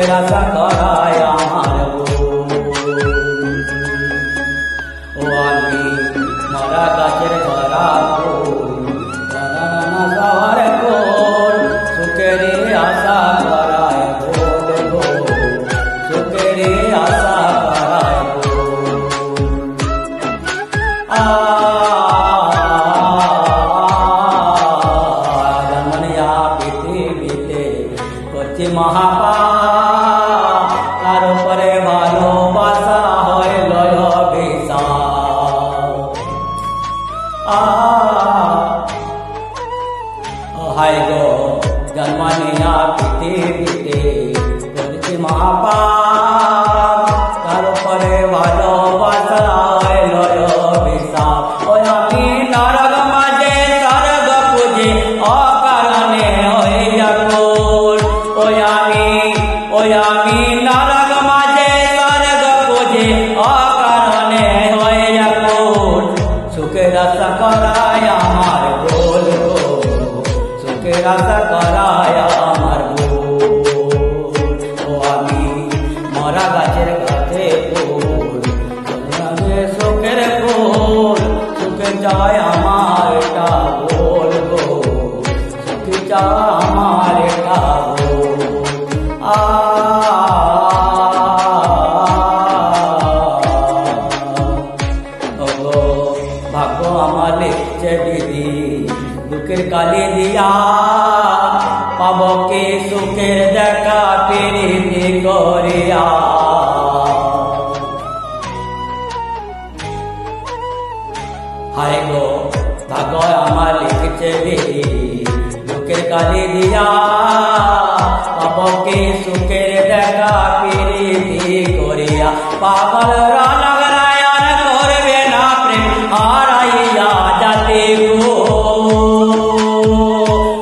সুখের আশা করায় আমার ও আমি মরা গাছের ধরা নানা সবার কোল সুখের আশা করায় সুখের আশা করায় জন্মনিয়া পৃথিবীতে করছি মহাপাপ তার উপরে ভালোবাসা হয় লয় হায় গো জন্মনিয়া পৃথিবীতে করছি মহাপাপ তার উপরে ভালোবাসা হয় লয় ওই আমি নরক মাঝে স্বর্গ পুজে অকারণে হয়ে যাকুল ওই আমি নরক মাঝে স্বর্গ পুজে অকারণে হয়ে যাকুল সুখের আশা করায় আমার গোল সুখের আশা করায় আমার ও আমি মরা গাছের কাছে ফুল সুখের ফুল সুখে চায় আমার এটা গোল সুখে চায় আমার এটা ভাগ্য আমার লিখছে দিদি দুঃখের কালি দিয়া পাব কে সুখের দেখা প্রীতি করিয়া হায় গো ভাগ্য আমার লিখছে দিদি দুঃখের কালি দিয়া পাব কে সুখের দেখা প্রীতি করিয়া পাগল রানগরায়ন করবে না প্রেম হারাইয়া যাতে গো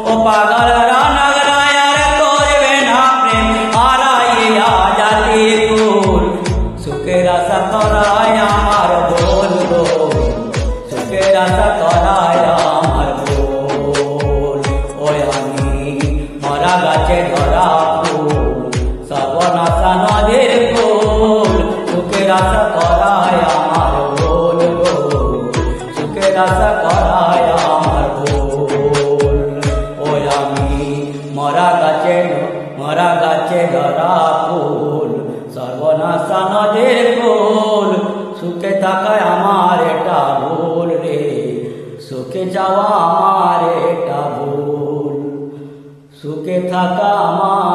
ও পাগল রানগরায়ন করবে না প্রেম হারাইয়া যাতে গো সুখের আশা করায় আমার বল গো সুখের আশা করায় আমার বল ওই আমি মরা গাছে ধরা সর্বনাশা নদীর ফুল সুখের আশা করায় আমার বল সুখের আশা করায় আমার বল ওই আমি মরা গাছে ধরা ফুল সর্বনাশা নদীর ফুল সুখে থাকায় আমার এটা ভুল রে সুখে যাওয়া আমার এটা ভুল সুখে থাকা আমার